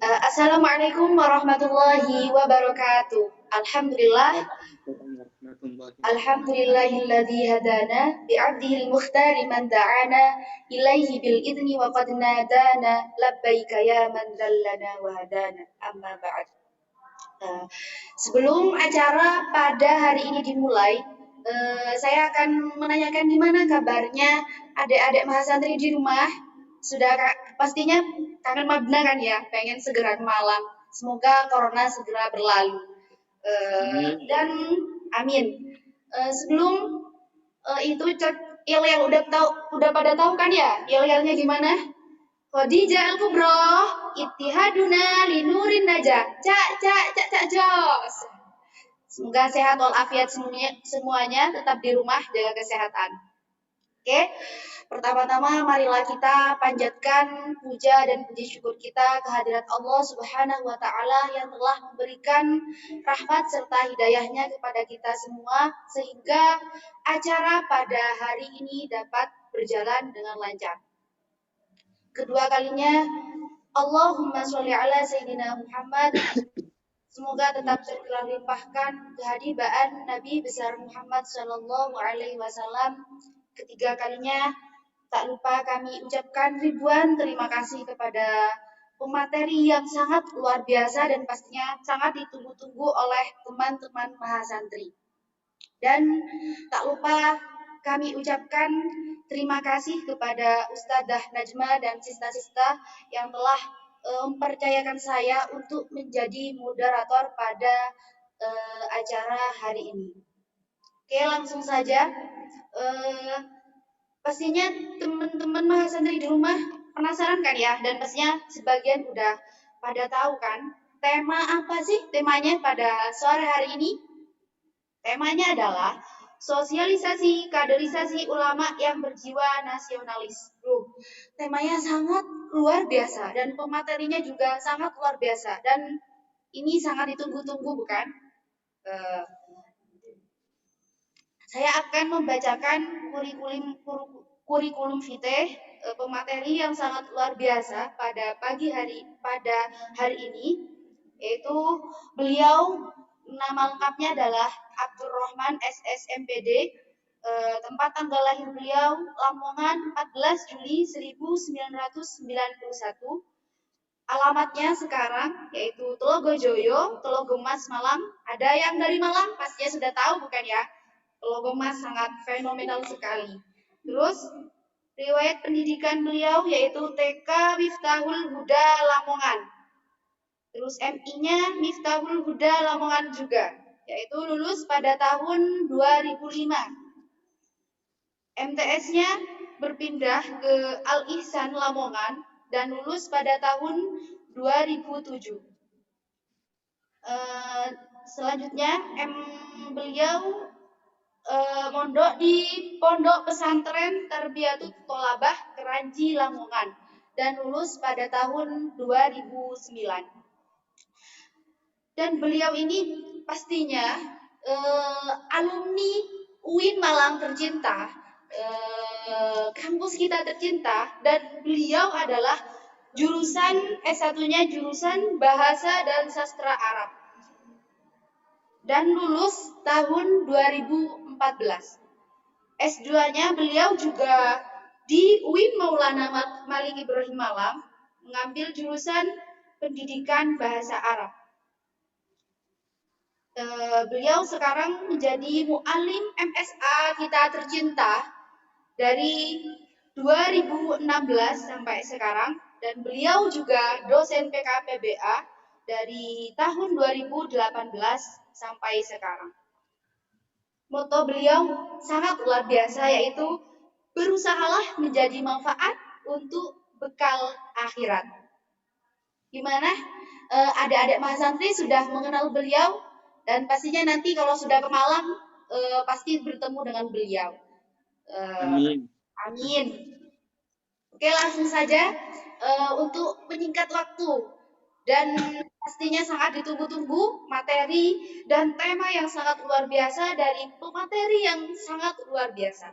Assalamualaikum warahmatullahi wabarakatuh. Alhamdulillah, Waalaikumsalam warahmatullahi wabarakatuh. alhamdulillahilladzi hadana bi'abdihil mukhtari man da'ana ilaihi bil idni wa qad nadana labbaika ya man dallana wa hadana. Amma ba'd. Uh, Sebelum acara pada hari ini dimulai, saya akan menanyakan gimana kabarnya adik-adik mahasantri di rumah. Pastinya kangen Mabna kan ya, pengen segera ke Malang. Semoga corona segera berlalu. Amin. Dan amin. Sebelum itu yel udah pada tahu kan ya yel-yelnya gimana? Khadijah Al-Kubra, Ittihaduna Linurin Najah, cak jos. Semoga sehat walafiat semuanya, tetap di rumah, jaga kesehatan. Oke, pertama-tama marilah kita panjatkan puja dan puji syukur kita kehadirat Allah Subhanahu wa taala yang telah memberikan rahmat serta hidayahnya kepada kita semua sehingga acara pada hari ini dapat berjalan dengan lancar. Kedua kalinya, Allahumma sholli ala Sayyidina Muhammad. Semoga tetap terlimpahkan kehadiran Nabi besar Muhammad Sallallahu Alaihi Wasallam. Ketiga kalinya, tak lupa kami ucapkan ribuan terima kasih kepada pemateri yang sangat luar biasa dan pastinya sangat ditunggu-tunggu oleh teman-teman mahasantri. Dan tak lupa kami ucapkan terima kasih kepada Ustadzah Najma dan sista-sista yang telah mempercayakan saya untuk menjadi moderator pada acara hari ini. Oke, langsung saja. Eh, Pastinya teman-teman mahasantri di rumah penasaran kan ya, dan pastinya sebagian udah pada tahu kan tema apa sih temanya pada sore hari ini? Temanya adalah sosialisasi kaderisasi ulama yang berjiwa nasionalis. Temanya sangat luar biasa dan pematerinya juga sangat luar biasa dan ini sangat ditunggu-tunggu bukan? Eh, saya akan membacakan kurikulum vitae pemateri yang sangat luar biasa pada hari ini, yaitu beliau nama lengkapnya adalah Abdurrahman SSMPD, tempat tanggal lahir beliau Lamongan 14 Juli 1991. Alamatnya sekarang yaitu Telogojoyo, Telogomas Malang. Ada yang dari Malang pastinya sudah tahu bukan ya? Telogomas sangat fenomenal sekali. Terus riwayat pendidikan beliau yaitu TK Miftahul Huda Lamongan. Terus MI-nya Miftahul Huda Lamongan juga, yaitu lulus pada tahun 2005. MTS-nya berpindah ke Al-Ihsan Lamongan dan lulus pada tahun 2007. Selanjutnya beliau mondok di Pondok Pesantren Tarbiyatut Tholabah Keranji Lamongan dan lulus pada tahun 2009. Dan beliau ini pastinya alumni UIN Malang tercinta, kampus kita tercinta, dan beliau adalah jurusan S1-nya jurusan Bahasa dan Sastra Arab dan lulus tahun 2014. S2-nya beliau juga di UIN Maulana Malik Ibrahim Malang mengambil jurusan Pendidikan Bahasa Arab. Beliau sekarang menjadi mu'alim MSA kita tercinta dari 2016 sampai sekarang, dan beliau juga dosen PKPBA dari tahun 2018 sampai sekarang. Moto beliau sangat luar biasa, yaitu berusahalah menjadi manfaat untuk bekal akhirat. Gimana? Adik-adik mahasantri sudah mengenal beliau dan pastinya nanti kalau sudah ke Malang pasti bertemu dengan beliau. Amin. Amin. Oke, langsung saja untuk menyingkat waktu dan pastinya sangat ditunggu-tunggu materi dan tema yang sangat luar biasa dari pemateri yang sangat luar biasa.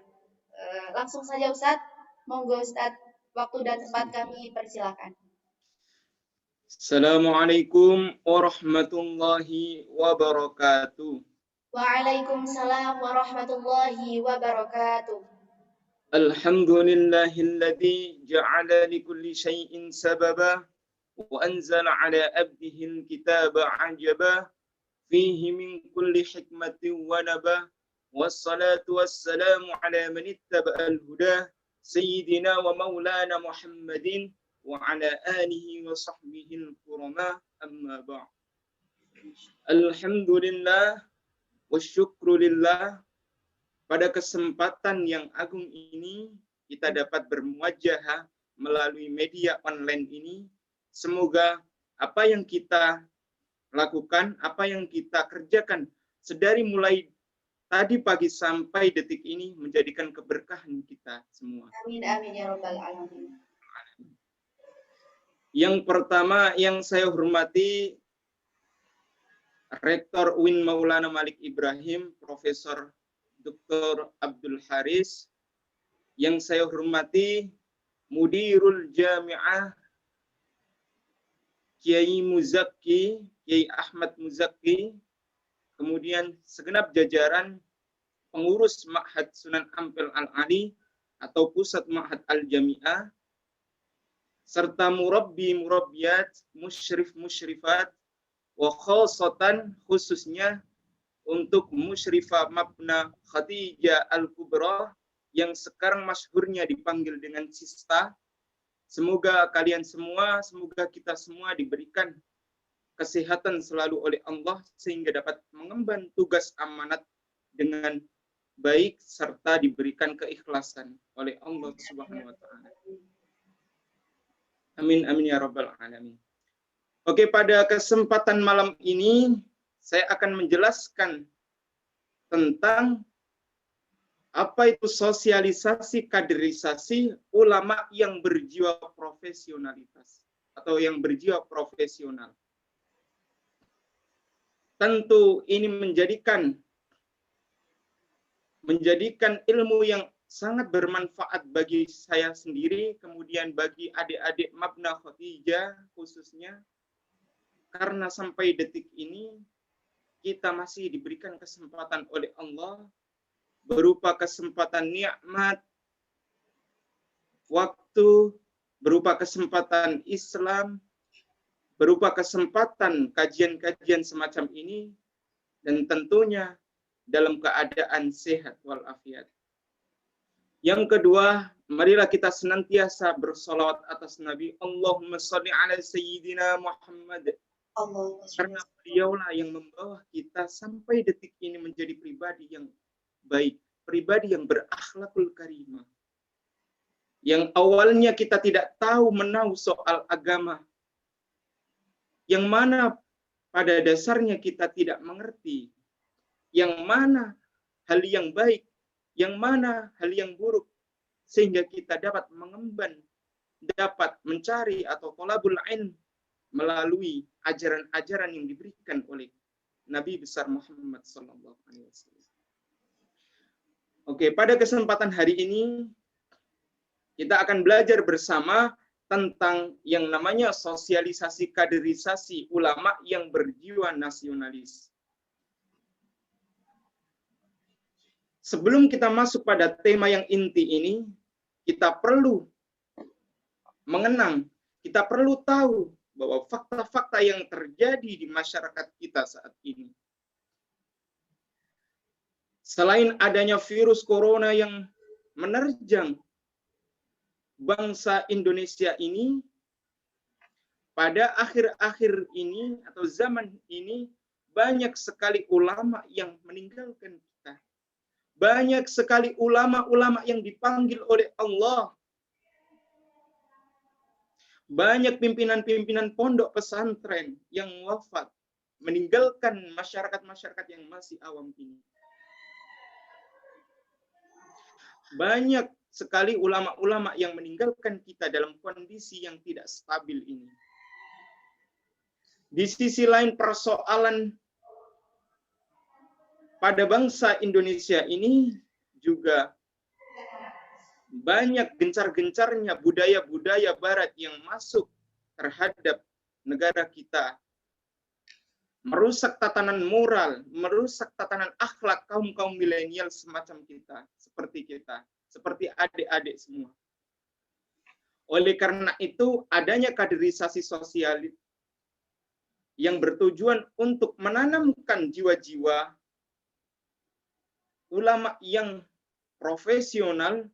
Langsung saja Ustadz, monggo Ustadz, waktu dan tempat kami persilakan. Assalamualaikum warahmatullahi wabarakatuh. Waalaikumsalam warahmatullahi wabarakatuh. Alhamdulillahilladzi ja'ala likulli syai'in sababa wa anzala ala abdihi alkitaba ajaba fihi min kulli hikmatin wa naba wassalatu wassalamu ala man ittaba'al huda sayyidina wa maulana Muhammadin wa ala alihi wa sahbihi al-kurama amma ba'd. Alhamdulillah wa syukrulillah, pada kesempatan yang agung ini kita dapat bermuajahah melalui media online ini. Semoga apa yang kita lakukan, apa yang kita kerjakan sedari mulai tadi pagi sampai detik ini menjadikan keberkahan kita semua. Amin amin ya rabbal alamin. Yang pertama yang saya hormati Rektor UIN Maulana Malik Ibrahim, Profesor Dr. Abdul Haris. Yang saya hormati Mudirul Jami'ah Kiai Muzaki, Kiai Ahmad Muzaki, kemudian segenap jajaran pengurus Ma'had Sunan Ampel Al-Ali atau Pusat Ma'had Al-Jami'ah, serta murabbi-murabbiyat, musyrif-musyrifat, wa khosatan khususnya untuk musyrifah Mabna Khadijah Al-Kubra yang sekarang masyhurnya dipanggil dengan Sista. Semoga kalian semua, semoga kita semua diberikan kesehatan selalu oleh Allah sehingga dapat mengemban tugas amanat dengan baik serta diberikan keikhlasan oleh Allah Subhanahu wa taala. Amin amin ya rabbal alamin. Oke, pada kesempatan malam ini saya akan menjelaskan tentang apa itu sosialisasi kaderisasi ulama yang berjiwa profesionalitas atau yang berjiwa profesional. Tentu ini menjadikan ilmu yang sangat bermanfaat bagi saya sendiri, kemudian bagi adik-adik Mabna Khadijah khususnya, karena sampai detik ini kita masih diberikan kesempatan oleh Allah berupa kesempatan nikmat waktu, berupa kesempatan Islam, berupa kesempatan kajian-kajian semacam ini, dan tentunya dalam keadaan sehat walafiat. Yang kedua, marilah kita senantiasa bersolawat atas Nabi. Allahumma sholli ala Sayyidina Muhammad. Karena beliaulah yang membawa kita sampai detik ini menjadi pribadi yang baik, pribadi yang berakhlakul karimah. Yang awalnya kita tidak tahu menahu soal agama, yang mana pada dasarnya kita tidak mengerti, yang mana hal yang baik, yang mana hal yang buruk, sehingga kita dapat mengemban, dapat mencari atau thalabul ilm melalui ajaran-ajaran yang diberikan oleh Nabi besar Muhammad sallallahu alaihi wasallam. Oke, pada kesempatan hari ini kita akan belajar bersama tentang yang namanya sosialisasi kaderisasi ulama yang berjiwa nasionalis. Sebelum kita masuk pada tema yang inti ini, kita perlu mengenang, kita perlu tahu bahwa fakta-fakta yang terjadi di masyarakat kita saat ini. Selain adanya virus corona yang menerjang bangsa Indonesia ini, pada akhir-akhir ini atau zaman ini, banyak sekali ulama yang meninggalkan kita. Banyak sekali ulama-ulama yang dipanggil oleh Allah. Banyak pimpinan-pimpinan pondok pesantren yang wafat, meninggalkan masyarakat-masyarakat yang masih awam ini. Banyak sekali ulama-ulama yang meninggalkan kita dalam kondisi yang tidak stabil ini. Di sisi lain, persoalan pada bangsa Indonesia ini juga banyak gencar-gencarnya budaya-budaya barat yang masuk terhadap negara kita, merusak tatanan moral, merusak tatanan akhlak kaum-kaum milenial semacam kita, seperti adik-adik semua. Oleh karena itu, adanya kaderisasi sosial yang bertujuan untuk menanamkan jiwa-jiwa ulama yang profesional,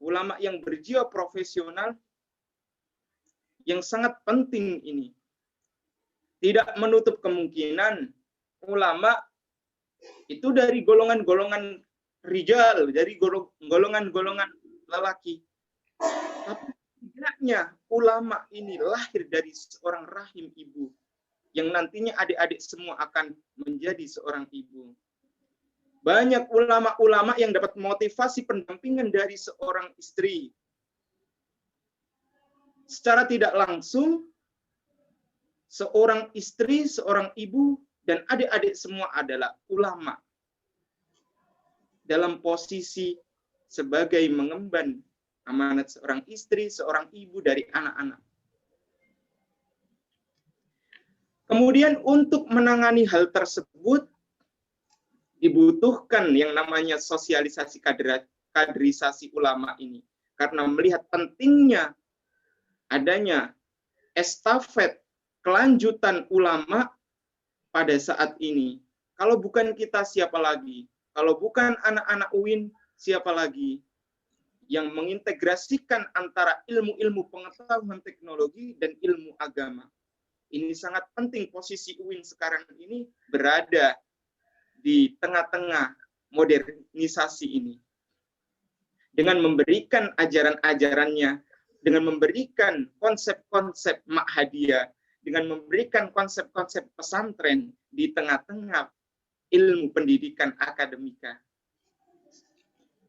ulama yang berjiwa profesional, yang sangat penting ini. Tidak menutup kemungkinan ulama itu dari golongan-golongan rijal, dari golongan-golongan lelaki. Tapi tidaknya ulama ini lahir dari seorang rahim ibu, yang nantinya adik-adik semua akan menjadi seorang ibu. Banyak ulama-ulama yang dapat motivasi pendampingan dari seorang istri. Secara tidak langsung, seorang istri, seorang ibu, dan adik-adik semua adalah ulama. Dalam posisi sebagai mengemban amanat seorang istri, seorang ibu dari anak-anak. Kemudian untuk menangani hal tersebut, dibutuhkan yang namanya sosialisasi kaderisasi ulama ini. Karena melihat pentingnya adanya estafet kelanjutan ulama pada saat ini. Kalau bukan kita, siapa lagi? Kalau bukan anak-anak UIN, siapa lagi? Yang mengintegrasikan antara ilmu-ilmu pengetahuan teknologi dan ilmu agama. Ini sangat penting, posisi UIN sekarang ini berada di tengah-tengah modernisasi ini. Dengan memberikan ajaran-ajarannya, dengan memberikan konsep-konsep ma'hadiyah, dengan memberikan konsep-konsep pesantren di tengah-tengah ilmu pendidikan akademika,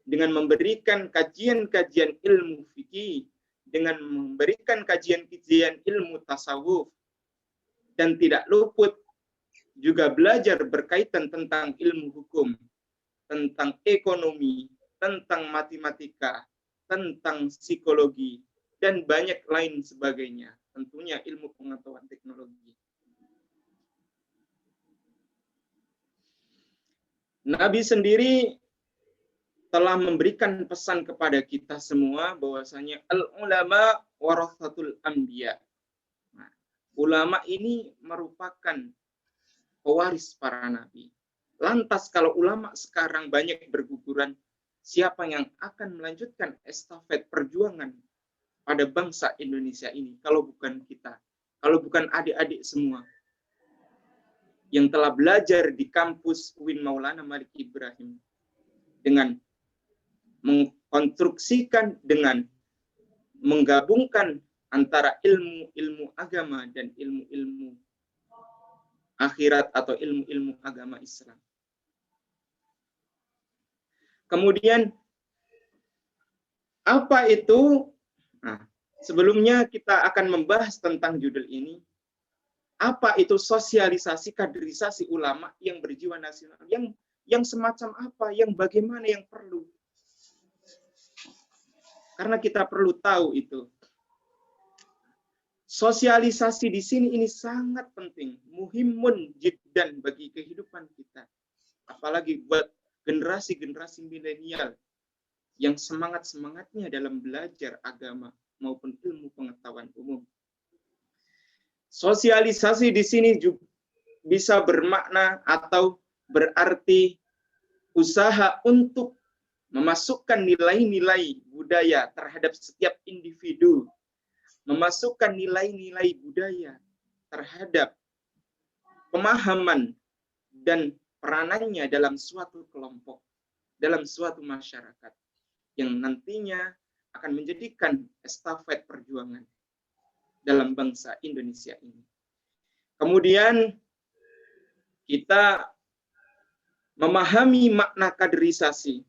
dengan memberikan kajian-kajian ilmu fikih, dengan memberikan kajian-kajian ilmu tasawuf, dan tidak luput juga belajar berkaitan tentang ilmu hukum, tentang ekonomi, tentang matematika, tentang psikologi, dan banyak lain sebagainya. Tentunya ilmu pengetahuan teknologi. Nabi sendiri telah memberikan pesan kepada kita semua bahwasanya al-ulama warathatul anbiya. Nah, ulama ini merupakan pewaris para nabi. Lantas kalau ulama sekarang banyak berguguran, siapa yang akan melanjutkan estafet perjuangan pada bangsa Indonesia ini kalau bukan kita, kalau bukan adik-adik semua yang telah belajar di kampus UIN Maulana Malik Ibrahim dengan mengkonstruksikan, dengan menggabungkan antara ilmu-ilmu agama dan ilmu-ilmu akhirat atau ilmu-ilmu agama Islam. Kemudian apa itu? Nah, sebelumnya kita akan membahas tentang judul ini. Apa itu sosialisasi kaderisasi ulama yang berjiwa nasional? Yang semacam apa? Yang bagaimana yang perlu? Karena kita perlu tahu itu. Sosialisasi di sini ini sangat penting. Muhimun jiddan bagi kehidupan kita. Apalagi buat generasi-generasi milenial yang semangat-semangatnya dalam belajar agama maupun ilmu pengetahuan umum. Sosialisasi di sini juga bisa bermakna atau berarti usaha untuk memasukkan nilai-nilai budaya terhadap setiap individu, memasukkan nilai-nilai budaya terhadap pemahaman dan peranannya dalam suatu kelompok, dalam suatu masyarakat, yang nantinya akan menjadikan estafet perjuangan dalam bangsa Indonesia ini. Kemudian kita memahami makna kaderisasi.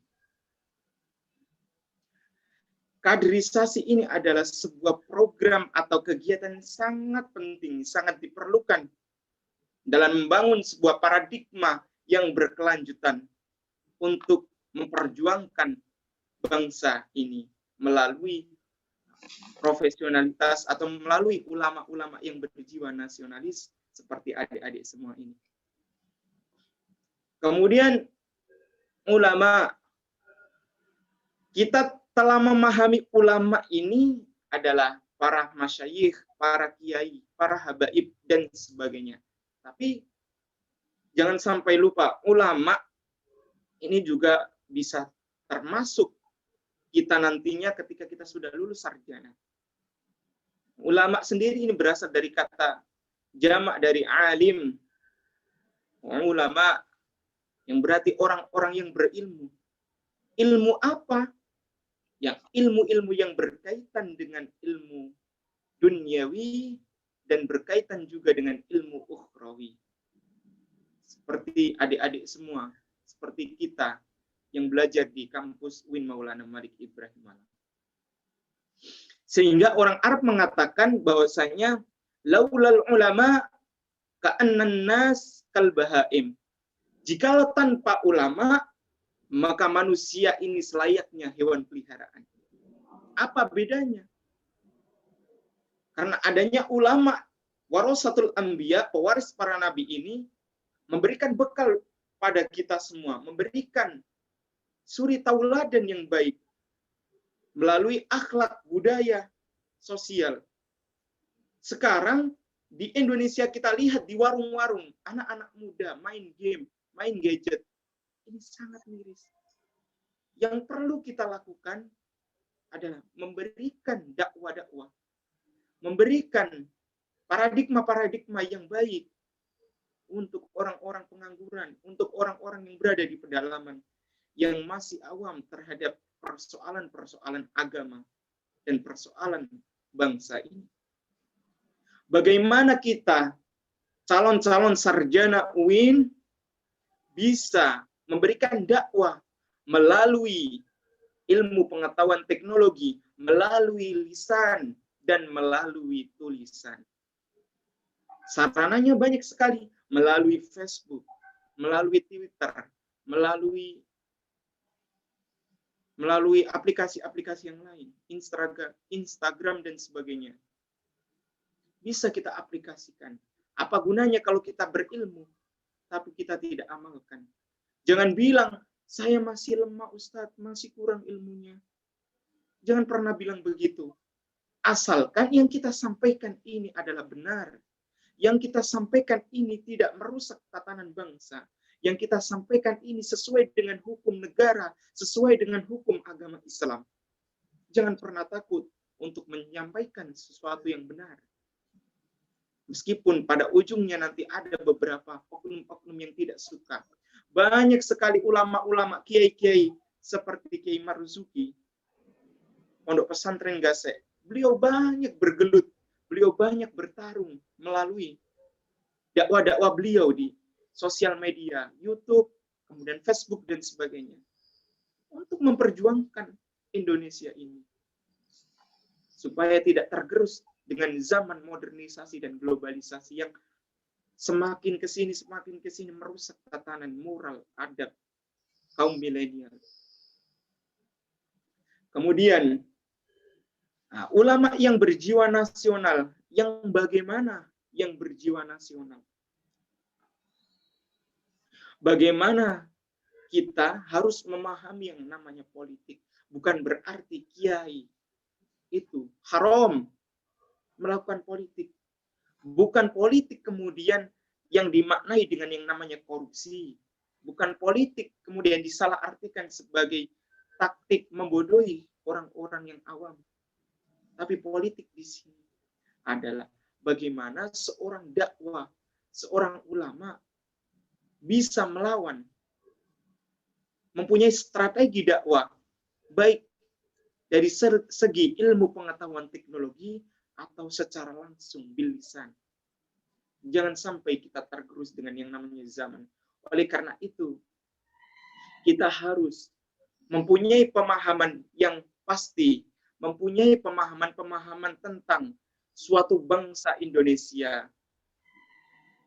Kaderisasi ini adalah sebuah program atau kegiatan yang sangat penting, sangat diperlukan dalam membangun sebuah paradigma yang berkelanjutan untuk memperjuangkan bangsa ini melalui profesionalitas atau melalui ulama-ulama yang berjiwa nasionalis seperti adik-adik semua ini. Kemudian ulama, kita telah memahami ulama ini adalah para masyayikh, para kiai, para habaib, dan sebagainya. Tapi jangan sampai lupa, ulama ini juga bisa termasuk kita nantinya ketika kita sudah lulus sarjana. Ulama sendiri ini berasal dari kata jamak dari alim. Ulama yang berarti orang-orang yang berilmu. Ilmu apa? Yang ilmu-ilmu yang berkaitan dengan ilmu duniawi dan berkaitan juga dengan ilmu ukhrawi. Seperti adik-adik semua, seperti kita yang belajar di kampus UIN Maulana Malik Ibrahim. Sehingga orang Arab mengatakan bahwasanya laulal ulama ka'annan nas kal bahaim. Jikalau tanpa ulama, maka manusia ini selayaknya hewan peliharaan. Apa bedanya? Karena adanya ulama, warasatul anbiya, pewaris para nabi ini, memberikan bekal pada kita semua, memberikan suri tauladan yang baik, melalui akhlak, budaya, sosial. Sekarang, di Indonesia kita lihat di warung-warung, anak-anak muda main game, main gadget. Ini sangat miris. Yang perlu kita lakukan adalah memberikan dakwah-dakwah, memberikan paradigma-paradigma yang baik untuk orang-orang pengangguran, untuk orang-orang yang berada di pedalaman, yang masih awam terhadap persoalan-persoalan agama dan persoalan bangsa ini. Bagaimana kita, calon-calon sarjana UIN, bisa memberikan dakwah melalui ilmu pengetahuan teknologi, melalui lisan, dan melalui tulisan. Sarananya banyak sekali, melalui Facebook, melalui Twitter, melalui aplikasi-aplikasi yang lain, Instagram dan sebagainya. Bisa kita aplikasikan. Apa gunanya kalau kita berilmu, tapi kita tidak amalkan? Jangan bilang, saya masih lemah Ustadz, masih kurang ilmunya. Jangan pernah bilang begitu. Asalkan yang kita sampaikan ini adalah benar. Yang kita sampaikan ini tidak merusak tatanan bangsa. Yang kita sampaikan ini sesuai dengan hukum negara, sesuai dengan hukum agama Islam. Jangan pernah takut untuk menyampaikan sesuatu yang benar. Meskipun pada ujungnya nanti ada beberapa oknum-oknum yang tidak suka. Banyak sekali ulama-ulama, kiai-kiai seperti Kiai Marzuki, Pondok Pesantren Gasek. Beliau banyak bergelut, beliau banyak bertarung melalui dakwah-dakwah beliau di sosial media, YouTube, kemudian Facebook dan sebagainya, untuk memperjuangkan Indonesia ini supaya tidak tergerus dengan zaman modernisasi dan globalisasi yang semakin ke sini merusak tatanan moral adab kaum milenial. Kemudian ulama yang berjiwa nasional, yang bagaimana yang berjiwa nasional? Bagaimana kita harus memahami yang namanya politik? Bukan berarti kiai itu haram melakukan politik. Bukan politik kemudian yang dimaknai dengan yang namanya korupsi. Bukan politik kemudian disalahartikan sebagai taktik membodohi orang-orang yang awam. Tapi politik di sini adalah bagaimana seorang dakwah, seorang ulama bisa melawan, mempunyai strategi dakwah, baik dari segi ilmu pengetahuan teknologi atau secara langsung bil lisan. Jangan sampai kita tergerus dengan yang namanya zaman. Oleh karena itu, kita harus mempunyai pemahaman yang pasti, mempunyai pemahaman-pemahaman tentang suatu bangsa Indonesia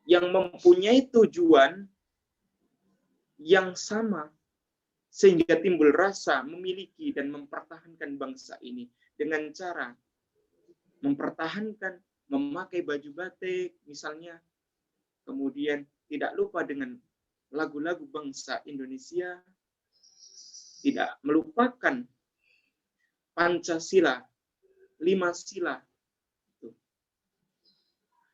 yang mempunyai tujuan yang sama, sehingga timbul rasa memiliki dan mempertahankan bangsa ini dengan cara mempertahankan memakai baju batik misalnya, kemudian tidak lupa dengan lagu-lagu bangsa Indonesia, tidak melupakan Pancasila, 5 sila,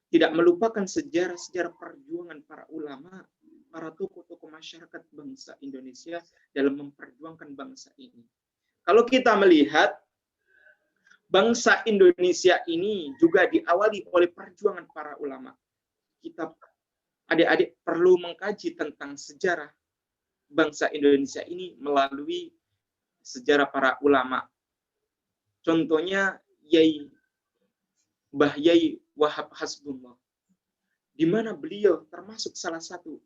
tidak melupakan sejarah-sejarah perjuangan para ulama, para tokoh-tokoh masyarakat bangsa Indonesia dalam memperjuangkan bangsa ini. Kalau kita melihat bangsa Indonesia ini juga diawali oleh perjuangan para ulama. Kita adik-adik perlu mengkaji tentang sejarah bangsa Indonesia ini melalui sejarah para ulama. Contohnya Mbah Yai Wahab Hasbullah, di mana beliau termasuk salah satu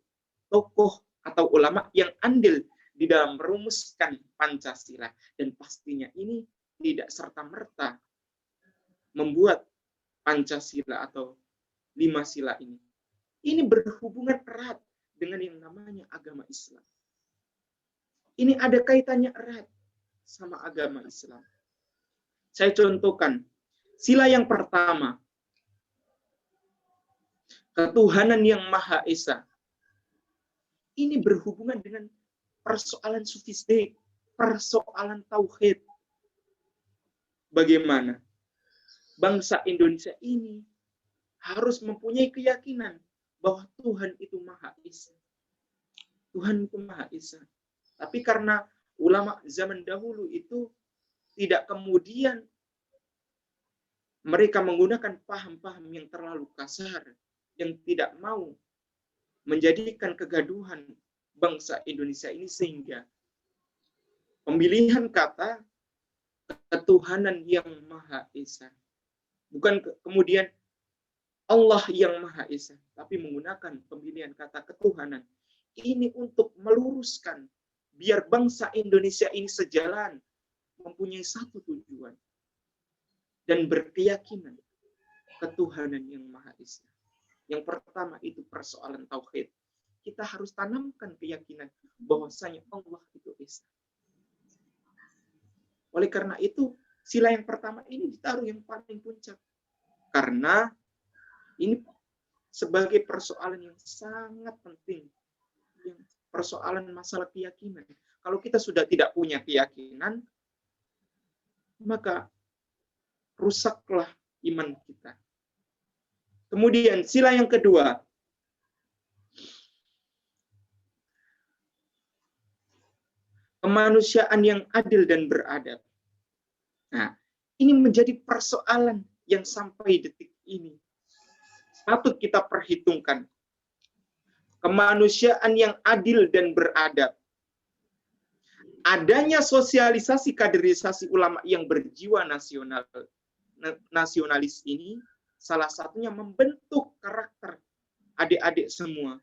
tokoh atau ulama yang andil di dalam merumuskan Pancasila, dan pastinya ini tidak serta-merta membuat Pancasila atau 5 sila ini. Ini berhubungan erat dengan yang namanya agama Islam. Ini ada kaitannya erat sama agama Islam. Saya contohkan, sila yang pertama, ketuhanan yang Maha Esa. Ini berhubungan dengan persoalan sufistik, persoalan tauhid. Bagaimana bangsa Indonesia ini harus mempunyai keyakinan bahwa Tuhan itu Maha Esa. Tuhan itu Maha Esa. Tapi karena ulama zaman dahulu itu tidak kemudian mereka menggunakan paham-paham yang terlalu kasar, yang tidak mau menjadikan kegaduhan bangsa Indonesia ini, sehingga pemilihan kata ketuhanan yang Maha Esa, bukan kemudian Allah yang Maha Esa, tapi menggunakan pemilihan kata ketuhanan ini untuk meluruskan biar bangsa Indonesia ini sejalan, mempunyai satu tujuan dan berkeyakinan ketuhanan yang Maha Esa. Yang pertama itu persoalan tauhid. Kita harus tanamkan keyakinan bahwasanya Allah itu Esa. Oleh karena itu, sila yang pertama ini ditaruh yang paling puncak. Karena ini sebagai persoalan yang sangat penting. Persoalan masalah keyakinan. Kalau kita sudah tidak punya keyakinan, maka rusaklah iman kita. Kemudian sila yang kedua, kemanusiaan yang adil dan beradab. Nah, ini menjadi persoalan yang sampai detik ini patut kita perhitungkan. Kemanusiaan yang adil dan beradab. Adanya sosialisasi kaderisasi ulama yang berjiwa nasionalis ini salah satunya membentuk karakter adik-adik semua.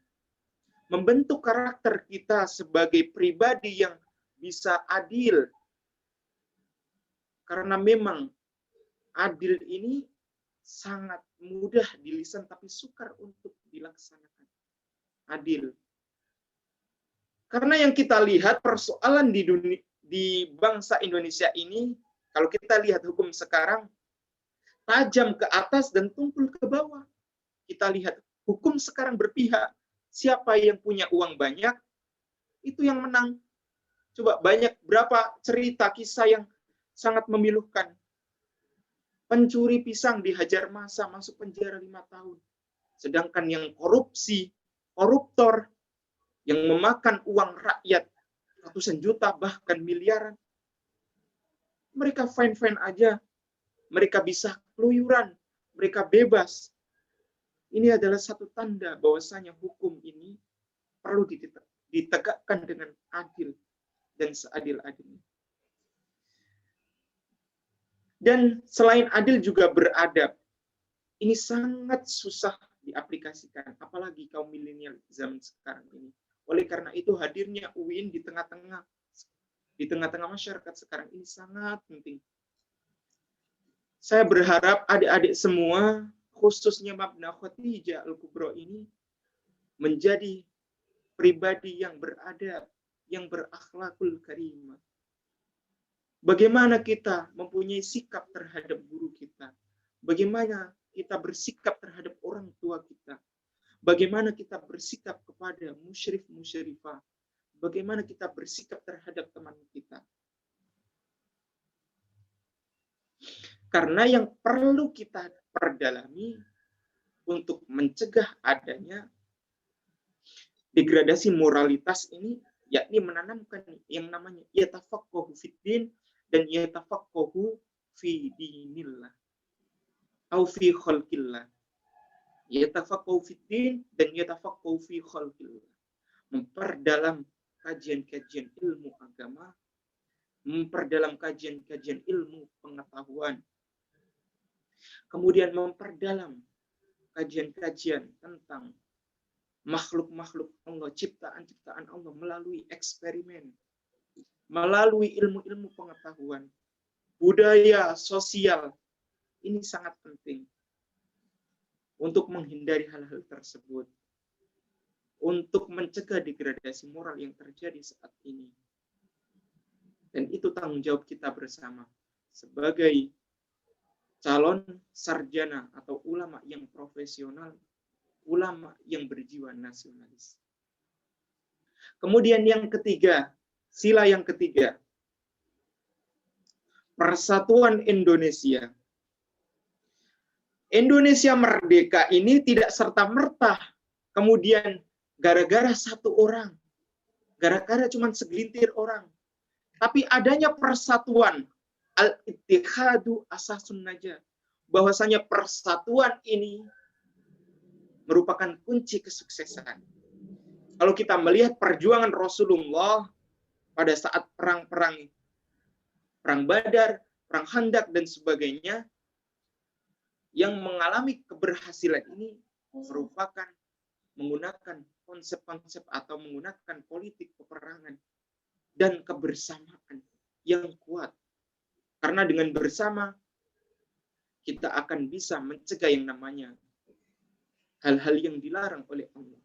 Membentuk karakter kita sebagai pribadi yang bisa adil. Karena memang adil ini sangat mudah di lisan tapi sukar untuk dilaksanakan. Adil. Karena yang kita lihat persoalan di bangsa Indonesia ini, kalau kita lihat hukum sekarang, tajam ke atas dan tumpul ke bawah. Kita lihat hukum sekarang berpihak. Siapa yang punya uang banyak, itu yang menang. Coba berapa cerita kisah yang sangat memilukan. Pencuri pisang dihajar massa masuk penjara 5 tahun. Sedangkan yang koruptor, yang memakan uang rakyat ratusan juta bahkan miliaran, mereka fine-fine aja, mereka bisa keluyuran, mereka bebas. Ini adalah satu tanda bahwasanya hukum ini perlu ditegakkan dengan adil dan seadil-adilnya. Dan selain adil juga beradab. Ini sangat susah diaplikasikan, apalagi kaum milenial zaman sekarang ini. Oleh karena itu hadirnya UIN di tengah-tengah masyarakat sekarang ini sangat penting. Saya berharap adik-adik semua, khususnya Mabna Khotijah Al-Kubro ini, menjadi pribadi yang beradab, yang berakhlakul karimah. Bagaimana kita mempunyai sikap terhadap guru kita, bagaimana kita bersikap terhadap orang tua kita, bagaimana kita bersikap kepada musyrif-musyrifah, bagaimana kita bersikap terhadap teman kita. Karena yang perlu kita perdalami untuk mencegah adanya degradasi moralitas ini, yakni menanamkan yang namanya yatafaqahu fiddin dan yatafaqahu fi dinillah au fi khalqillah. Yatafaqahu fiddin dan yatafaqahu fi khalqillah. Memperdalam kajian-kajian ilmu agama, memperdalam kajian-kajian ilmu pengetahuan, kemudian memperdalam kajian-kajian tentang makhluk-makhluk Allah, ciptaan-ciptaan Allah melalui eksperimen, melalui ilmu-ilmu pengetahuan, budaya, sosial. Ini sangat penting untuk menghindari hal-hal tersebut, untuk mencegah degradasi moral yang terjadi saat ini. Dan itu tanggung jawab kita bersama sebagai calon sarjana atau ulama yang profesional, ulama yang berjiwa nasionalis. Kemudian yang ketiga, sila yang ketiga, persatuan Indonesia. Indonesia merdeka ini tidak serta-merta kemudian gara-gara satu orang, gara-gara cuma segelintir orang, tapi adanya persatuan. Al-ittihadu asasun najah. Bahwasanya persatuan ini merupakan kunci kesuksesan. Kalau kita melihat perjuangan Rasulullah pada saat perang-perang, perang Badar, perang Khandaq dan sebagainya, yang mengalami keberhasilan ini merupakan menggunakan konsep-konsep atau menggunakan politik peperangan dan kebersamaan yang kuat. Karena dengan bersama, kita akan bisa mencegah yang namanya hal-hal yang dilarang oleh Allah.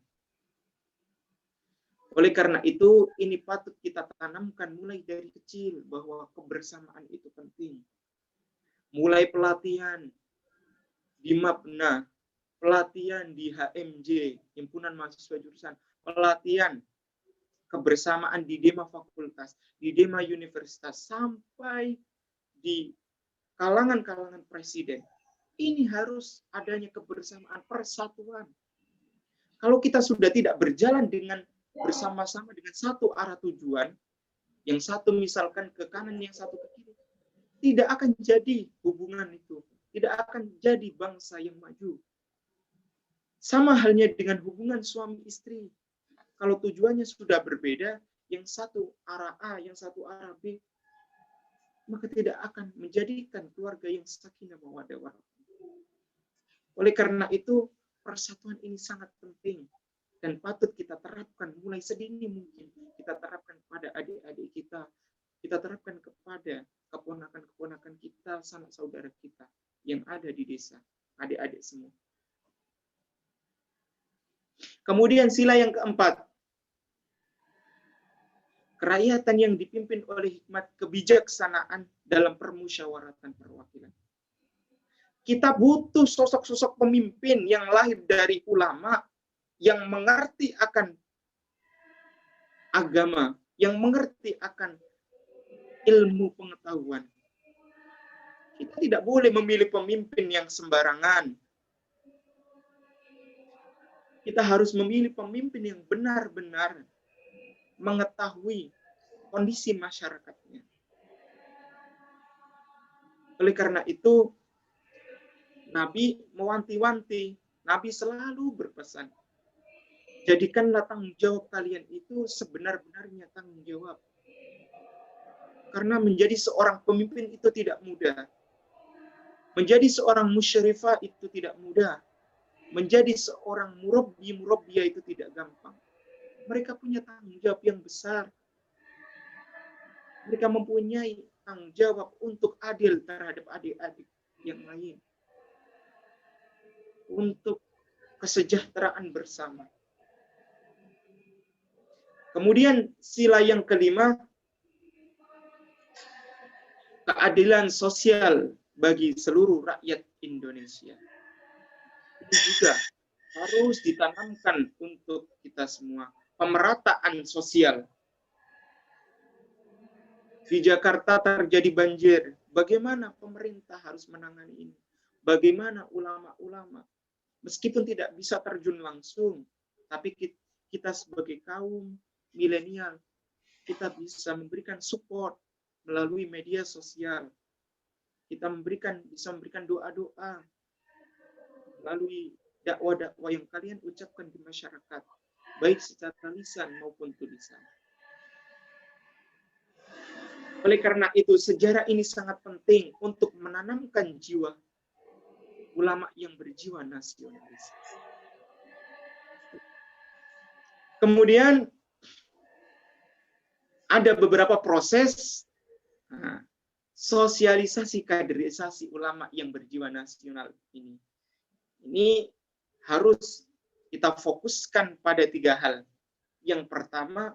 Oleh karena itu, ini patut kita tanamkan mulai dari kecil, bahwa kebersamaan itu penting. Mulai pelatihan di Mabna, pelatihan di HMJ, Himpunan Mahasiswa Jurusan, pelatihan kebersamaan di Dema Fakultas, di Dema Universitas, sampai di kalangan-kalangan presiden. Ini harus adanya kebersamaan, persatuan. Kalau kita sudah tidak berjalan dengan bersama-sama dengan satu arah tujuan, yang satu misalkan ke kanan, yang satu ke kiri, tidak akan jadi hubungan itu, tidak akan jadi bangsa yang maju. Sama halnya dengan hubungan suami istri. Kalau tujuannya sudah berbeda, yang satu arah A, yang satu arah B, maka tidak akan menjadikan keluarga yang sakinah mawaddah warahmah. Oleh karena itu, persatuan ini sangat penting dan patut kita terapkan mulai sedini mungkin. Kita terapkan kepada adik-adik kita, kita terapkan kepada keponakan-keponakan kita, sanak saudara kita yang ada di desa, adik-adik semua. Kemudian sila yang keempat, kerakyatan yang dipimpin oleh hikmat kebijaksanaan dalam permusyawaratan perwakilan. Kita butuh sosok-sosok pemimpin yang lahir dari ulama, yang mengerti akan agama, yang mengerti akan ilmu pengetahuan. Kita tidak boleh memilih pemimpin yang sembarangan. Kita harus memilih pemimpin yang benar-benar mengetahui kondisi masyarakatnya. Oleh karena itu, Nabi mewanti-wanti, Nabi selalu berpesan, jadikanlah tanggung jawab kalian itu sebenar-benarnya tanggung jawab. Karena menjadi seorang pemimpin itu tidak mudah. Menjadi seorang musyrifah itu tidak mudah. Menjadi seorang murabbiya itu tidak gampang. Mereka punya tanggung jawab yang besar. Mereka mempunyai tanggung jawab untuk adil terhadap adik-adik yang lain. Untuk kesejahteraan bersama. Kemudian sila yang kelima, keadilan sosial bagi seluruh rakyat Indonesia. Ini juga harus ditanamkan untuk kita semua. Pemerataan sosial. Di Jakarta terjadi banjir. Bagaimana pemerintah harus menangani ini? Bagaimana ulama-ulama? Meskipun tidak bisa terjun langsung, tapi kita sebagai kaum milenial, kita bisa memberikan support melalui media sosial. Kita bisa memberikan doa-doa melalui dakwah-dakwah yang kalian ucapkan di masyarakat, baik secara lisan maupun tulisan. Oleh karena itu, sejarah ini sangat penting untuk menanamkan jiwa ulama yang berjiwa nasionalis. Kemudian ada beberapa proses sosialisasi kaderisasi ulama yang berjiwa nasional ini. Ini harus kita fokuskan pada 3 hal. Yang pertama,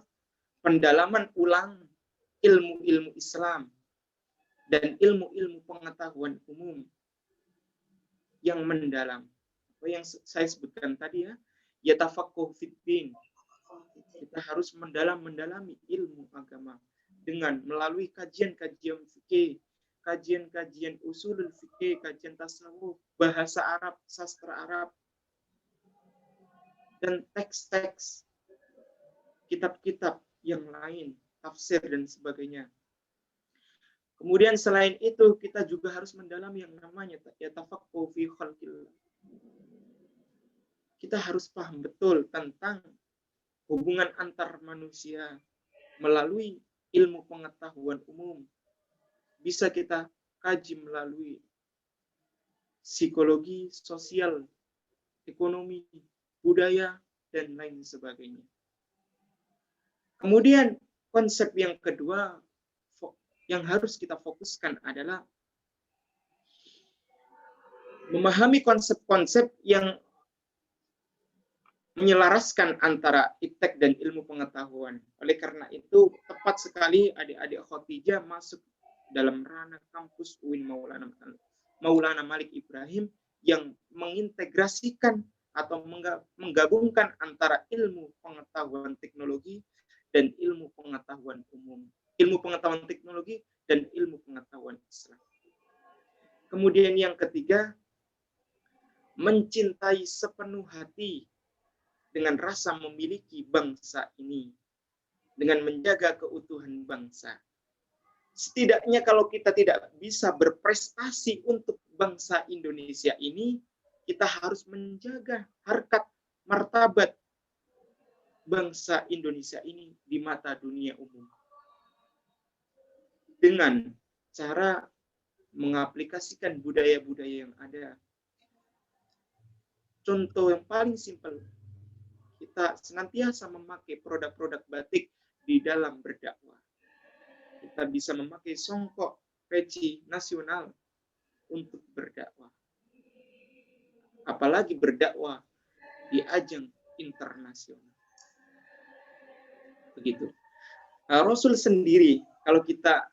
pendalaman ulang ilmu-ilmu Islam dan ilmu-ilmu pengetahuan umum yang mendalam. Apa yang saya sebutkan tadi ya, yatafaqquh fiddin. Kita harus mendalami ilmu agama dengan melalui kajian-kajian fikih, kajian-kajian usulul fikih, kajian tasawuf, bahasa Arab, sastra Arab, dan teks-teks kitab-kitab yang lain, tafsir dan sebagainya. Kemudian selain itu kita juga harus mendalami yang namanya yatafaqquh fi khalqillah. Kita harus paham betul tentang hubungan antar manusia melalui ilmu pengetahuan umum. Bisa kita kaji melalui psikologi, sosial, ekonomi, budaya, dan lain sebagainya. Kemudian konsep yang kedua yang harus kita fokuskan adalah memahami konsep-konsep yang menyelaraskan antara iptek dan ilmu pengetahuan. Oleh karena itu, tepat sekali adik-adik Khotijah masuk dalam ranah kampus UIN Maulana Malik Ibrahim yang mengintegrasikan atau menggabungkan antara ilmu pengetahuan teknologi dan ilmu pengetahuan umum. Ilmu pengetahuan teknologi dan ilmu pengetahuan Islam. Kemudian yang ketiga, mencintai sepenuh hati dengan rasa memiliki bangsa ini, dengan menjaga keutuhan bangsa. Setidaknya kalau kita tidak bisa berprestasi untuk bangsa Indonesia ini, kita harus menjaga harkat martabat bangsa Indonesia ini di mata dunia umum. Dengan cara mengaplikasikan budaya-budaya yang ada. Contoh yang paling simpel, kita senantiasa memakai produk-produk batik di dalam berdakwah. Kita bisa memakai songkok, peci nasional untuk berdakwah. Apalagi berdakwah di ajang internasional. Begitu. Nah, Rasul sendiri, kalau kita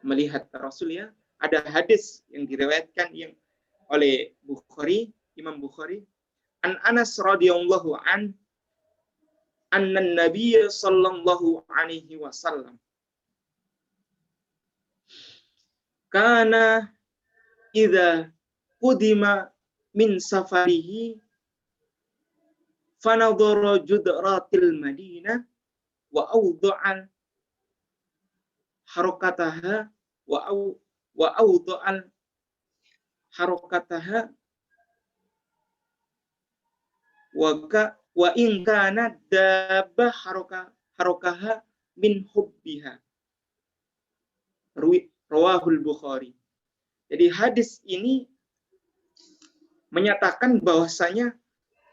melihat Rasul ya, ada hadis yang diriwayatkan oleh Bukhari, Imam Bukhari, an Anas radhiyallahu an anna Nabiy sallallahu alaihi wasallam kana idza qudima min safarihi fanadhara judratil Madinah wa awda'al harakataha wa awda'al harakataha wa in kana dabba harakaha min hubbiha. Rawahul Bukhari. Jadi hadis ini menyatakan bahwasanya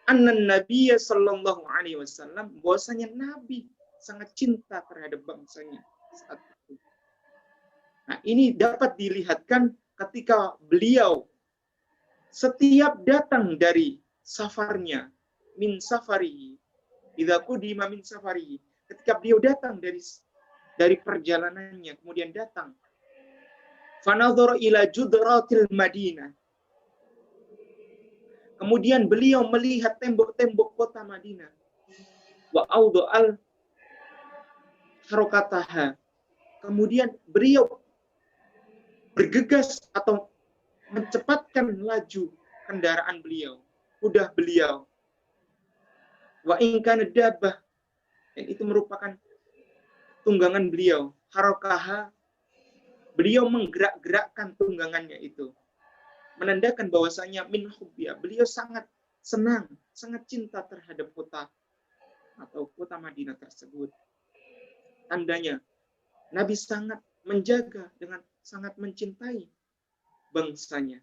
annan Nabiy sallallahu alaihi wasallam, bahwasanya Nabi sangat cinta terhadap bangsanya saat itu. Nah, ini dapat dilihatkan ketika beliau setiap datang dari safarnya, min safari, idza qudima min safari, ketika beliau datang dari perjalanannya, kemudian datang Fanadhara ila judratil Madinah. Kemudian beliau melihat tembok-tembok kota Madinah. Wa awda'al harokataha. Kemudian beliau bergegas atau mencepatkan laju kendaraan beliau, kuda beliau. Wa in kana dabbah, dan itu merupakan tunggangan beliau. Harokaha, beliau menggerak-gerakkan tunggangannya itu, menandakan bahwasanya min hubbiya, beliau sangat senang, sangat cinta terhadap kota atau kota Madinah tersebut. Tandanya Nabi sangat menjaga dengan sangat mencintai bangsanya.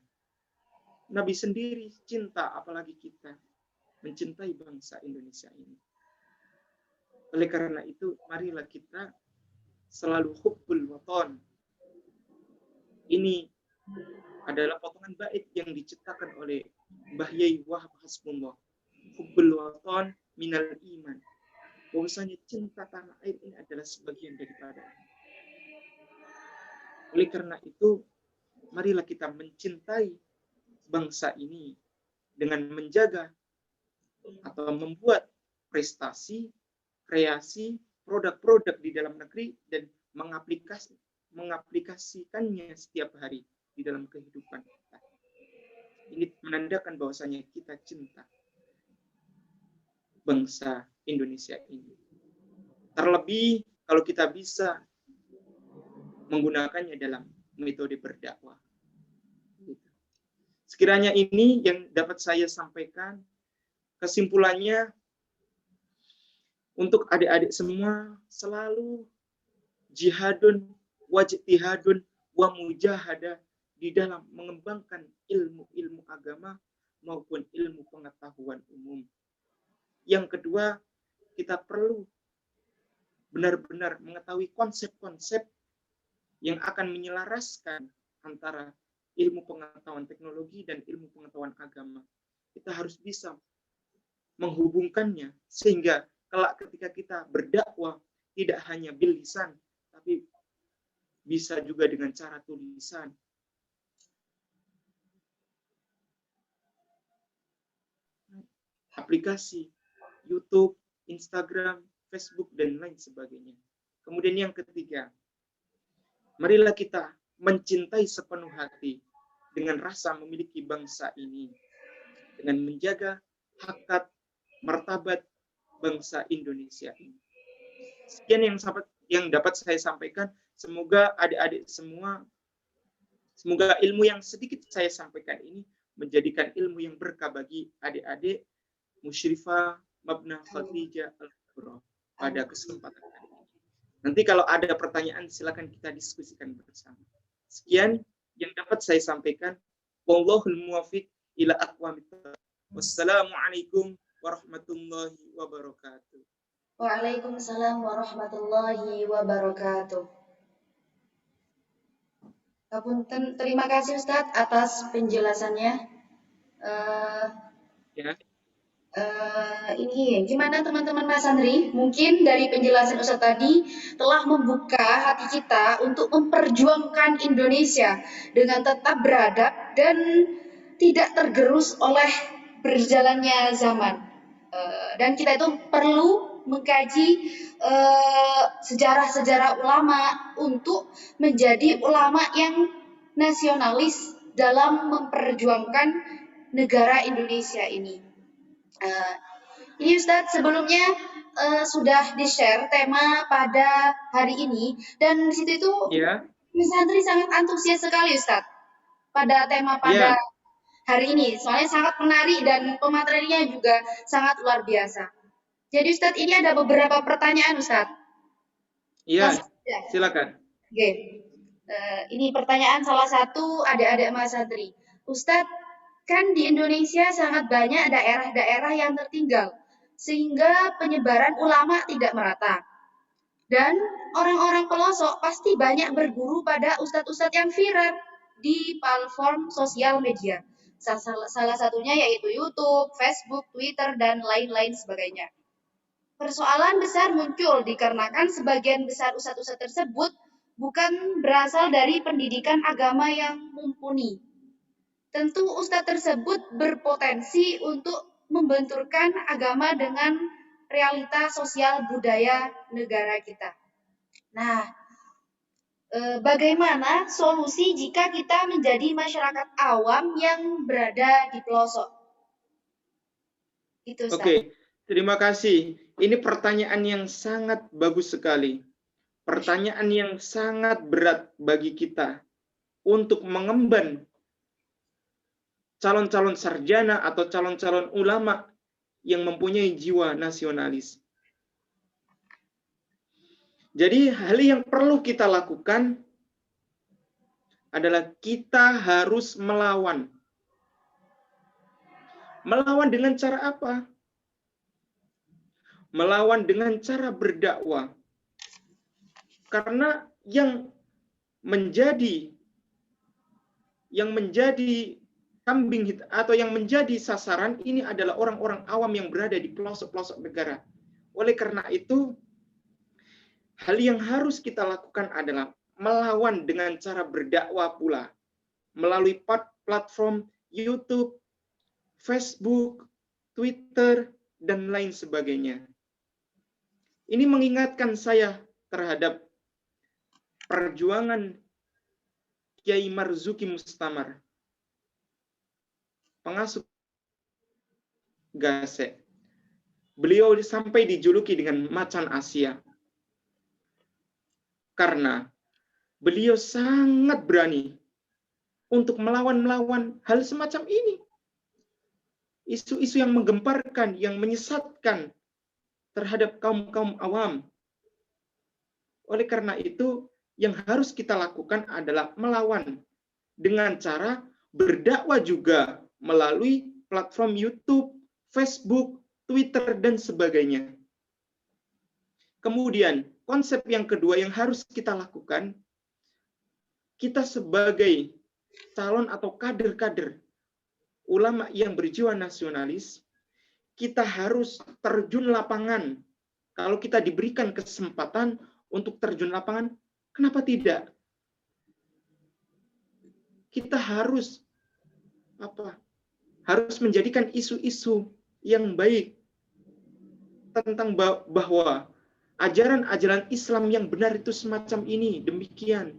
Nabi sendiri cinta, apalagi kita mencintai bangsa Indonesia ini. Oleh karena itu, marilah kita selalu hubbul waton. Ini adalah potongan bait yang diciptakan oleh Mbah Yai Wahab Hasbullah. Hubbul waton minal iman. Bahwasanya cinta tanah air ini adalah sebagian daripada. Oleh karena itu, marilah kita mencintai bangsa ini dengan menjaga atau membuat prestasi, kreasi, produk-produk di dalam negeri dan mengaplikasikannya setiap hari di dalam kehidupan kita. Ini menandakan bahwasanya kita cinta bangsa Indonesia ini. Terlebih kalau kita bisa menggunakannya dalam metode berdakwah. Sekiranya ini yang dapat saya sampaikan. Kesimpulannya, untuk adik-adik semua selalu jihadun, wajtihadun, wa mujahadah di dalam mengembangkan ilmu-ilmu agama maupun ilmu pengetahuan umum. Yang kedua, kita perlu benar-benar mengetahui konsep-konsep yang akan menyelaraskan antara ilmu pengetahuan teknologi dan ilmu pengetahuan agama. Kita harus bisa menghubungkannya sehingga kelak ketika kita berdakwah tidak hanya bil lisan tapi bisa juga dengan cara tulisan. Aplikasi YouTube, Instagram, Facebook dan lain sebagainya. Kemudian yang ketiga, marilah kita mencintai sepenuh hati dengan rasa memiliki bangsa ini, dengan menjaga hakikat martabat bangsa Indonesia ini. Sekian yang dapat saya sampaikan. Semoga adik-adik semua, semoga ilmu yang sedikit saya sampaikan ini menjadikan ilmu yang berkah bagi adik-adik Musyrifah Mabna Khadijah Al-Kubra pada kesempatan kali ini. Nanti kalau ada pertanyaan silakan kita diskusikan bersama. Sekian yang dapat saya sampaikan. Wallahul muwaffiq ila aqwamit thoriq. Wassalamualaikum warahmatullahi wabarakatuh. Waalaikumsalam warahmatullahi wabarakatuh. Terima kasih Ustadz atas penjelasannya. Ini gimana teman-teman Mas Andri? Mungkin dari penjelasan Ustadz tadi telah membuka hati kita untuk memperjuangkan Indonesia dengan tetap beradab dan tidak tergerus oleh berjalannya zaman. Dan kita itu perlu mengkaji sejarah-sejarah ulama untuk menjadi ulama yang nasionalis dalam memperjuangkan negara Indonesia ini. Ini Ustadz sebelumnya sudah di-share tema pada hari ini dan di situ itu Mas Andri sangat antusias sekali Ustadz pada tema pada hari ini, soalnya sangat menarik dan pemateriannya juga sangat luar biasa. Jadi Ustadz ini ada beberapa pertanyaan Ustadz. Iya, silakan. Oke, ini pertanyaan salah satu adik-adik Mas Andri. Ustadz, kan di Indonesia sangat banyak daerah-daerah yang tertinggal, sehingga penyebaran ulama tidak merata. Dan orang-orang pelosok pasti banyak berguru pada ustadz-ustadz yang viral di platform sosial media. Salah satunya yaitu YouTube, Facebook, Twitter, dan lain-lain sebagainya. Persoalan besar muncul dikarenakan sebagian besar ustadz-ustadz tersebut bukan berasal dari pendidikan agama yang mumpuni. Tentu ustadz tersebut berpotensi untuk membenturkan agama dengan realita sosial budaya negara kita. Nah, bagaimana solusi jika kita menjadi masyarakat awam yang berada di pelosok? Itu, Ustaz. Oke, terima kasih. Ini pertanyaan yang sangat bagus sekali. Pertanyaan yang sangat berat bagi kita untuk mengemban calon-calon sarjana atau calon-calon ulama yang mempunyai jiwa nasionalis. Jadi hal yang perlu kita lakukan adalah kita harus melawan. Melawan dengan cara apa? Melawan dengan cara berdakwah. Karena yang menjadi kambing hitam atau yang menjadi sasaran ini adalah orang-orang awam yang berada di pelosok-pelosok negara. Oleh karena itu, hal yang harus kita lakukan adalah melawan dengan cara berdakwah pula melalui platform YouTube, Facebook, Twitter, dan lain sebagainya. Ini mengingatkan saya terhadap perjuangan Kiai Marzuki Mustamar, pengasuh Gase. Beliau sampai dijuluki dengan macan Asia. Karena beliau sangat berani untuk melawan hal semacam ini. Isu-isu yang menggemparkan, yang menyesatkan terhadap kaum-kaum awam. Oleh karena itu, yang harus kita lakukan adalah melawan dengan cara berdakwah juga melalui platform YouTube, Facebook, Twitter, dan sebagainya. Kemudian, konsep yang kedua yang harus kita lakukan, kita sebagai calon atau kader-kader ulama yang berjiwa nasionalis, kita harus terjun lapangan. Kalau kita diberikan kesempatan untuk terjun lapangan, kenapa tidak? Kita harus menjadikan isu-isu yang baik tentang bahwa ajaran-ajaran Islam yang benar itu semacam ini, demikian.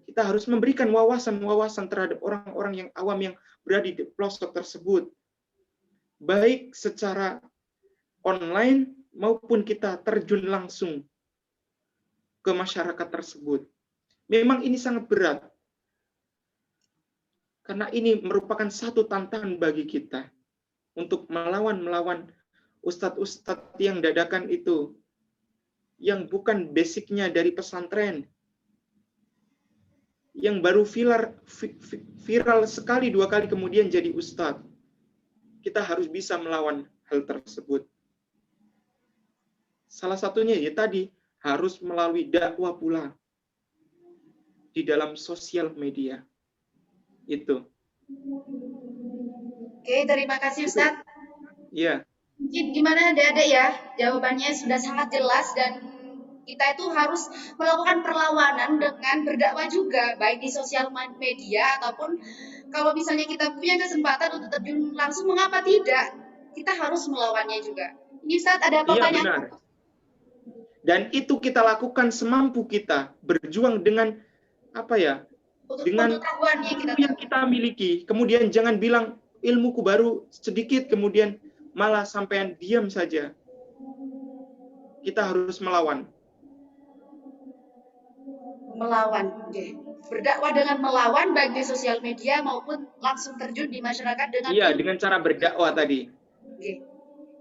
Kita harus memberikan wawasan-wawasan terhadap orang-orang yang awam yang berada di pelosok tersebut. Baik secara online maupun kita terjun langsung ke masyarakat tersebut. Memang ini sangat berat. Karena ini merupakan satu tantangan bagi kita untuk melawan ustadz-ustadz yang dadakan itu, yang bukan basicnya dari pesantren, yang baru viral sekali 2 kali kemudian jadi ustadz. Kita harus bisa melawan hal tersebut. Salah satunya ya tadi, harus melalui dakwah pula di dalam sosial media. Itu. Oke, terima kasih Ustadz. Iya. Mungkin gimana adik-adik ya, jawabannya sudah sangat jelas dan kita itu harus melakukan perlawanan dengan berdakwah juga, baik di sosial media ataupun kalau misalnya kita punya kesempatan untuk terjun langsung, mengapa tidak? Kita harus melawannya juga. Ini Ustadz ada pertanyaan. Iya, benar. Dan itu kita lakukan semampu kita, berjuang dengan dengan ilmu yang kita miliki. Kemudian jangan bilang ilmuku baru sedikit, kemudian malah sampean diam saja. Kita harus melawan. Melawan, okay. Berdakwah dengan melawan baik di sosial media maupun langsung terjun di masyarakat dengan dengan cara berdakwah tadi. Oke.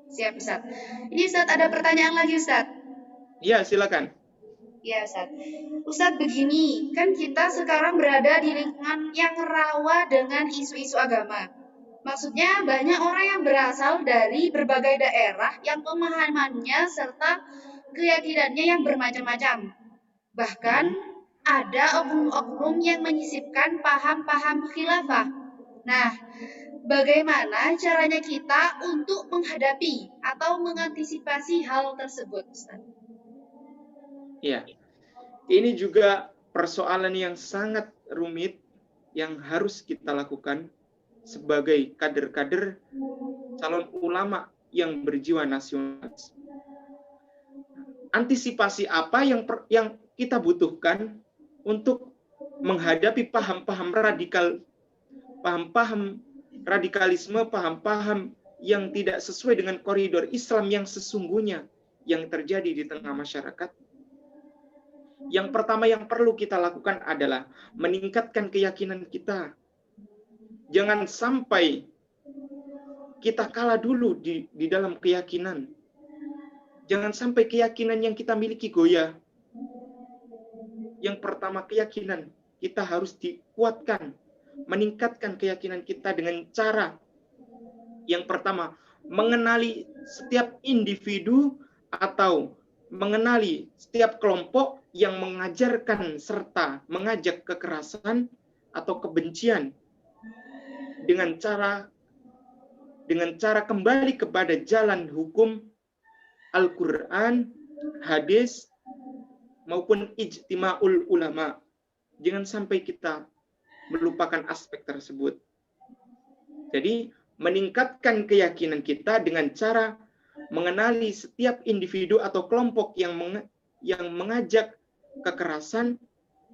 Siap Ustaz. Ini Ustaz ada pertanyaan lagi Ustaz. Iya, silakan. Ya Ustaz. Ustaz begini, kan kita sekarang berada di lingkungan yang rawa dengan isu-isu agama. Maksudnya banyak orang yang berasal dari berbagai daerah yang pemahamannya serta keyakinannya yang bermacam-macam. Bahkan ada oknum-oknum yang menyisipkan paham-paham khilafah. Nah, bagaimana caranya kita untuk menghadapi atau mengantisipasi hal tersebut, Ustaz? Iya. Ini juga persoalan yang sangat rumit yang harus kita lakukan sebagai kader-kader calon ulama yang berjiwa nasionalis. Antisipasi apa yang kita butuhkan untuk menghadapi paham-paham radikalisme, paham-paham yang tidak sesuai dengan koridor Islam yang sesungguhnya yang terjadi di tengah masyarakat? Yang pertama yang perlu kita lakukan adalah meningkatkan keyakinan kita. Jangan sampai kita kalah dulu di dalam keyakinan. Jangan sampai keyakinan yang kita miliki goyah. Yang pertama, keyakinan kita harus dikuatkan, meningkatkan keyakinan kita dengan cara yang pertama, mengenali setiap individu atau mengenali setiap kelompok yang mengajarkan serta mengajak kekerasan atau kebencian dengan cara kembali kepada jalan hukum Al-Quran, hadis, maupun ijtima'ul ulama. Jangan sampai kita melupakan aspek tersebut. Jadi, meningkatkan keyakinan kita dengan cara mengenali setiap individu atau kelompok yang mengajak kekerasan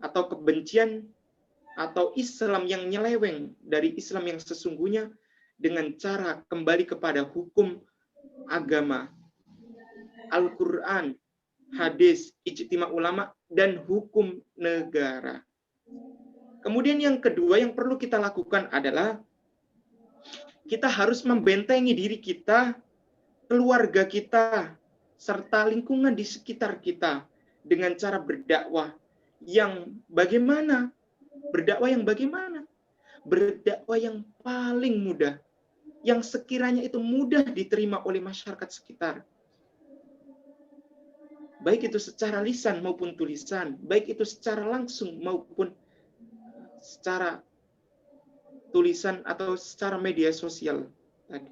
atau kebencian atau Islam yang nyeleweng dari Islam yang sesungguhnya dengan cara kembali kepada hukum agama, Al-Quran, hadis, ijtima ulama, dan hukum negara. Kemudian yang kedua yang perlu kita lakukan adalah kita harus membentengi diri kita, keluarga kita, serta lingkungan di sekitar kita dengan cara berdakwah yang bagaimana? Berdakwah yang bagaimana? Berdakwah yang paling mudah, yang sekiranya itu mudah diterima oleh masyarakat sekitar. Baik itu secara lisan maupun tulisan, baik itu secara langsung maupun secara tulisan atau secara media sosial tadi.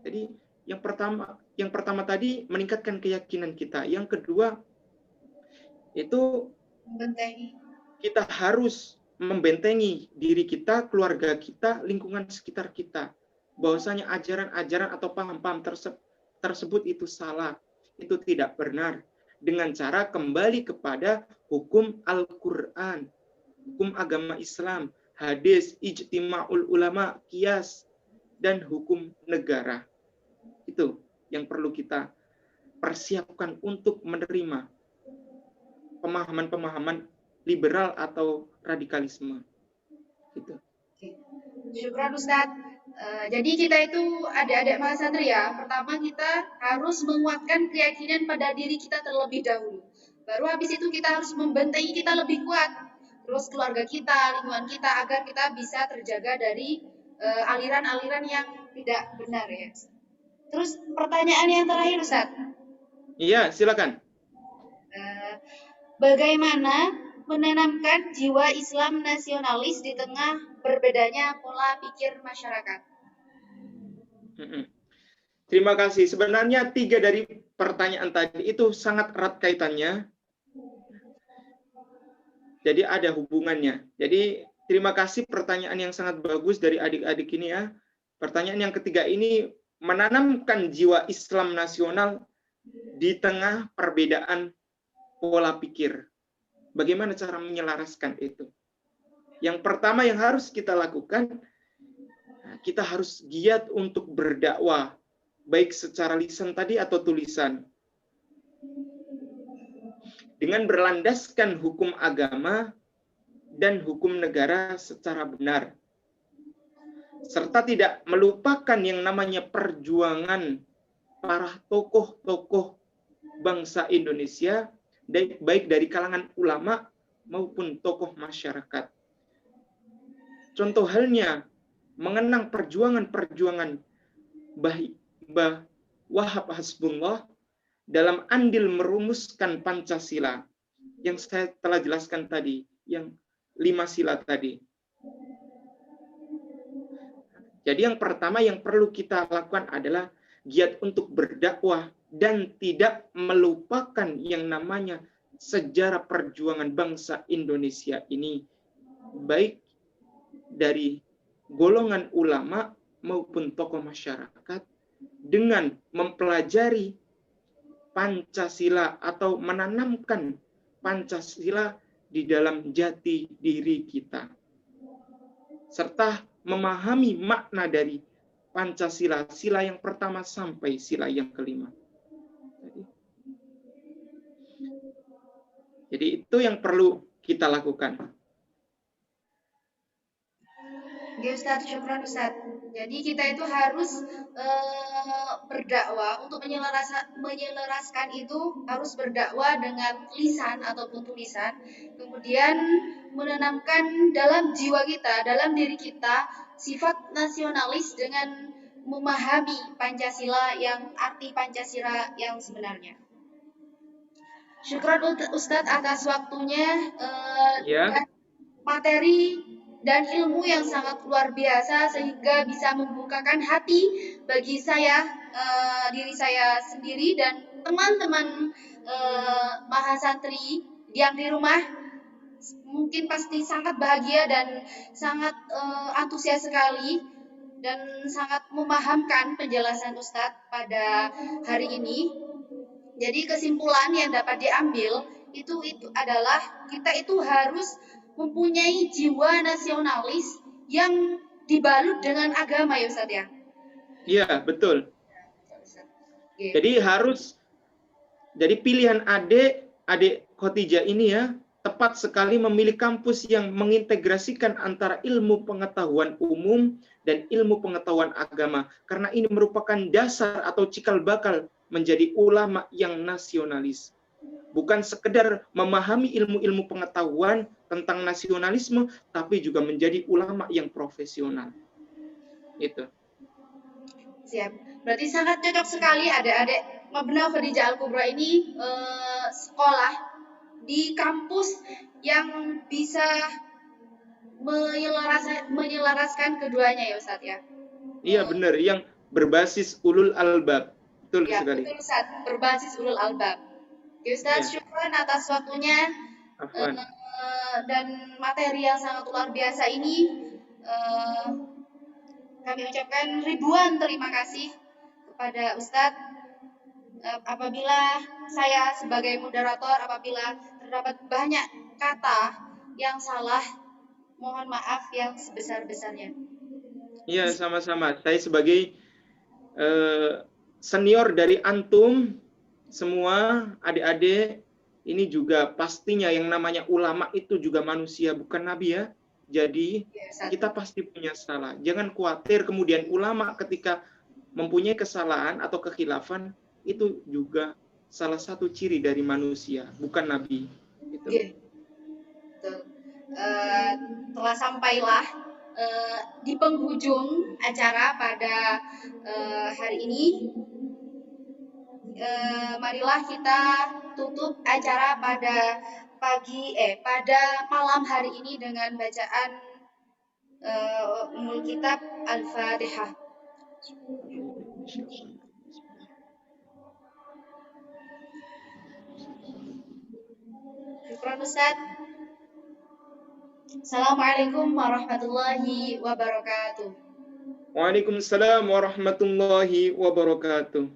Jadi yang pertama tadi meningkatkan keyakinan kita. Yang kedua itu kita harus membentengi diri kita, keluarga kita, lingkungan sekitar kita. Bahwasanya ajaran-ajaran atau paham-paham tersebut itu salah, itu tidak benar. Dengan cara kembali kepada hukum Al-Quran, hukum agama Islam, hadis, ijtima'ul ulama, qiyas, dan hukum negara. Itu yang perlu kita persiapkan untuk menerima pemahaman-pemahaman liberal atau radikalisme. Gitu. Syukran Ustadz. Jadi kita itu adik-adik Mas Santri ya. Pertama kita harus menguatkan keyakinan pada diri kita terlebih dahulu. Baru habis itu kita harus membentengi kita lebih kuat. Terus keluarga kita, lingkungan kita agar kita bisa terjaga dari aliran-aliran yang tidak benar ya. Terus pertanyaan yang terakhir Ustaz. Iya, silakan. Bagaimana menanamkan jiwa Islam nasionalis di tengah berbedanya pola pikir masyarakat? Terima kasih. Sebenarnya 3 dari pertanyaan tadi itu sangat erat kaitannya. Jadi ada hubungannya. Jadi terima kasih pertanyaan yang sangat bagus dari adik-adik ini ya. Pertanyaan yang ketiga ini menanamkan jiwa Islam nasional di tengah perbedaan pola pikir. Bagaimana cara menyelaraskan itu? Yang pertama yang harus kita lakukan, kita harus giat untuk berdakwah, baik secara lisan tadi atau tulisan. Dengan berlandaskan hukum agama dan hukum negara secara benar. Serta tidak melupakan yang namanya perjuangan para tokoh-tokoh bangsa Indonesia, baik dari kalangan ulama maupun tokoh masyarakat. Contoh halnya, mengenang perjuangan-perjuangan Mbah Wahab Hasbullah dalam andil merumuskan Pancasila yang saya telah jelaskan tadi, yang 5 sila tadi. Jadi yang pertama yang perlu kita lakukan adalah giat untuk berdakwah dan tidak melupakan yang namanya sejarah perjuangan bangsa Indonesia ini, baik dari golongan ulama maupun tokoh masyarakat, dengan mempelajari Pancasila atau menanamkan Pancasila di dalam jati diri kita, serta memahami makna dari Pancasila, sila yang pertama sampai sila yang kelima. Jadi itu yang perlu kita lakukan. Oke Ustadz, syukran Ustadz. Jadi kita itu harus berdakwah untuk menyelaraskan itu harus berdakwah dengan lisan ataupun tulisan, kemudian menanamkan dalam jiwa kita, dalam diri kita sifat nasionalis dengan memahami Pancasila yang arti Pancasila yang sebenarnya. Syukran Ustadz atas waktunya dan materi dan ilmu yang sangat luar biasa sehingga bisa membukakan hati bagi saya, diri saya sendiri dan teman-teman mahasantri yang di rumah mungkin pasti sangat bahagia dan sangat antusias sekali dan sangat memahamkan penjelasan Ustadz pada hari ini. Jadi kesimpulan yang dapat diambil itu adalah kita itu harus mempunyai jiwa nasionalis yang dibalut dengan agama ya Ustadz ya? Iya, betul. Jadi jadi pilihan adik Khotijah ini ya, tepat sekali memilih kampus yang mengintegrasikan antara ilmu pengetahuan umum dan ilmu pengetahuan agama. Karena ini merupakan dasar atau cikal bakal menjadi ulama yang nasionalis. Bukan sekedar memahami ilmu-ilmu pengetahuan tentang nasionalisme, tapi juga menjadi ulama yang profesional. Itu. Siap. Berarti sangat cocok sekali adik-adik Mabna Khadijah Al-Kubra ini sekolah di kampus yang bisa menyelaraskan keduanya ya Ustadz ya? Iya benar, yang berbasis ulul albab. Betul ya, sekali. Betul Ustadz, berbasis ulul albab. Ustadz, syukran atas waktunya dan materi yang sangat luar biasa ini. Kami ucapkan ribuan terima kasih kepada Ustadz. Apabila saya sebagai moderator, apabila terdapat banyak kata yang salah, mohon maaf yang sebesar-besarnya. Iya, sama-sama. Saya sebagai senior dari antum, semua adik-adik, ini juga pastinya yang namanya ulama itu juga manusia, bukan nabi ya. Jadi kita pasti punya salah. Jangan khawatir kemudian ulama ketika mempunyai kesalahan atau kekhilafan, itu juga salah satu ciri dari manusia, bukan nabi. Gitu. Telah sampailah di penghujung acara pada hari ini. Marilah kita tutup acara pada malam hari ini dengan bacaan Ummul Kitab Al-Fatihah. Syukran Ustaz. Assalamualaikum warahmatullahi wabarakatuh. Waalaikumsalam warahmatullahi wabarakatuh.